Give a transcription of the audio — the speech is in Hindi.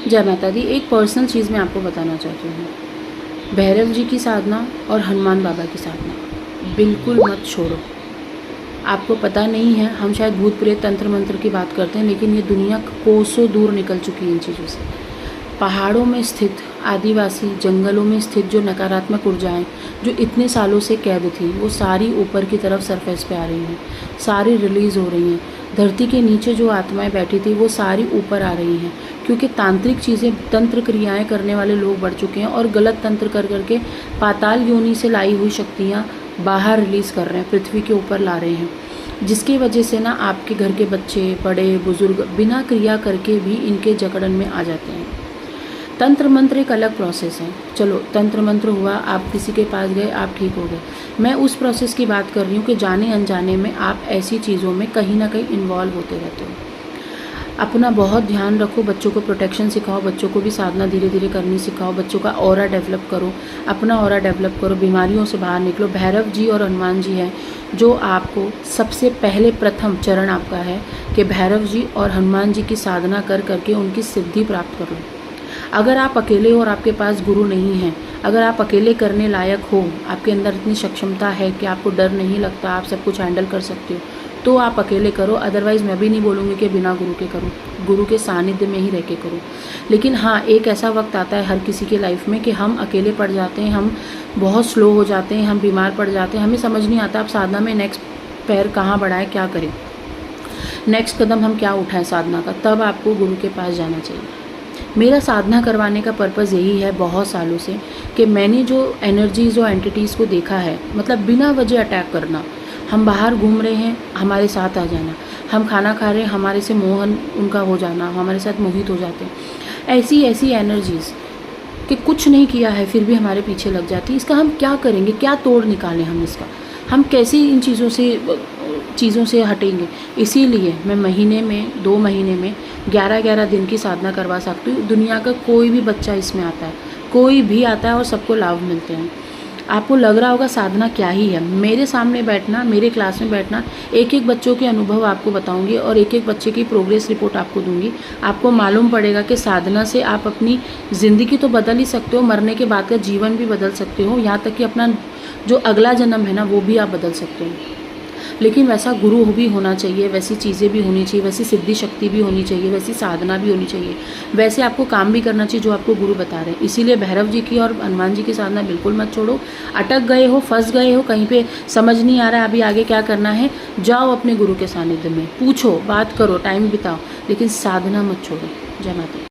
जय माता दी। एक पर्सनल चीज़ मैं आपको बताना चाहती हूँ। भैरव जी की साधना और हनुमान बाबा की साधना बिल्कुल मत छोड़ो। आपको पता नहीं है, हम शायद भूत प्रेत तंत्र मंत्र की बात करते हैं, लेकिन ये दुनिया कोसों दूर निकल चुकी है इन चीज़ों से। पहाड़ों में स्थित आदिवासी जंगलों में स्थित जो नकारात्मक ऊर्जाएं जो इतने सालों से कैद थी, वो सारी ऊपर की तरफ सरफेस पे आ रही हैं, सारी रिलीज़ हो रही हैं। धरती के नीचे जो आत्माएं बैठी थी वो सारी ऊपर आ रही हैं, क्योंकि तांत्रिक चीज़ें, तंत्र क्रियाएं करने वाले लोग बढ़ चुके हैं और गलत तंत्र कर करके पाताल योनि से लाई हुई शक्तियाँ बाहर रिलीज़ कर रहे हैं, पृथ्वी के ऊपर ला रहे हैं, जिसकी वजह से ना आपके घर के बच्चे, बड़े बुजुर्ग बिना क्रिया करके भी इनके जकड़न में आ जाते हैं। तंत्र मंत्र एक अलग प्रोसेस है। चलो तंत्र मंत्र हुआ, आप किसी के पास गए, आप ठीक हो गए। मैं उस प्रोसेस की बात कर रही हूँ कि जाने अनजाने में आप ऐसी चीज़ों में कहीं ना कहीं इन्वॉल्व होते रहते हो। अपना बहुत ध्यान रखो, बच्चों को प्रोटेक्शन सिखाओ, बच्चों को भी साधना धीरे धीरे करनी सिखाओ, बच्चों का ऑरा डेवलप करो, अपना ऑरा डेवलप करो, बीमारियों से बाहर निकलो। भैरव जी और हनुमान जी हैं जो आपको सबसे पहले प्रथम चरण आपका है कि भैरव जी और हनुमान जी की साधना कर करके उनकी सिद्धि प्राप्त करो। अगर आप अकेले हो और आपके पास गुरु नहीं है, अगर आप अकेले करने लायक हो, आपके अंदर इतनी सक्षमता है कि आपको डर नहीं लगता, आप सब कुछ हैंडल कर सकते हो, तो आप अकेले करो। अदरवाइज़ मैं भी नहीं बोलूँगी कि बिना गुरु के करो, गुरु के सानिध्य में ही रह के करो। लेकिन हाँ, एक ऐसा वक्त आता है हर किसी के लाइफ में कि हम अकेले पड़ जाते हैं, हम बहुत स्लो हो जाते हैं, हम बीमार पड़ जाते हैं, हमें समझ नहीं आता आप साधना में नेक्स्ट पैर कहाँ बढ़ाएं, क्या करें, नेक्स्ट कदम हम क्या उठाएं साधना का। तब आपको गुरु के पास जाना चाहिए। मेरा साधना करवाने का पर्पज़ यही है बहुत सालों से कि मैंने जो एनर्जीज़ और एंटिटीज़ को देखा है, मतलब बिना वजह अटैक करना। हम बाहर घूम रहे हैं, हमारे साथ आ जाना, हम खाना खा रहे हैं, हमारे से मोहन उनका हो जाना, हमारे साथ मोहित हो जाते हैं। ऐसी ऐसी एनर्जीज़ कि कुछ नहीं किया है फिर भी हमारे पीछे लग जाती है। इसका हम क्या करेंगे, क्या तोड़ निकालें हम इसका, हम कैसे इन चीज़ों से हटेंगे। इसीलिए मैं महीने में 2 महीने में 11-11 दिन की साधना करवा सकती हूँ। दुनिया का कोई भी बच्चा इसमें आता है, कोई भी आता है और सबको लाभ मिलते हैं। आपको लग रहा होगा साधना क्या ही है। मेरे सामने बैठना, मेरे क्लास में बैठना, एक एक बच्चों के अनुभव आपको बताऊंगी और एक एक बच्चे की प्रोग्रेस रिपोर्ट आपको दूंगी। आपको मालूम पड़ेगा कि साधना से आप अपनी ज़िंदगी तो बदल ही सकते हो, मरने के बाद का जीवन भी बदल सकते हो, यहाँ तक कि अपना जो अगला जन्म है ना वो भी आप बदल सकते हो। लेकिन वैसा गुरु भी होना चाहिए, वैसी चीज़ें भी होनी चाहिए, वैसी सिद्धि शक्ति भी होनी चाहिए, वैसी साधना भी होनी चाहिए, वैसे आपको काम भी करना चाहिए जो आपको गुरु बता रहे हैं। इसीलिए भैरव जी की और हनुमान जी की साधना बिल्कुल मत छोड़ो। अटक गए हो, फंस गए हो, कहीं पे समझ नहीं आ रहा है अभी आगे क्या करना है, जाओ अपने गुरु के सानिध्य में, पूछो, बात करो, टाइम बिताओ, लेकिन साधना मत छोड़ो। जय माता दी।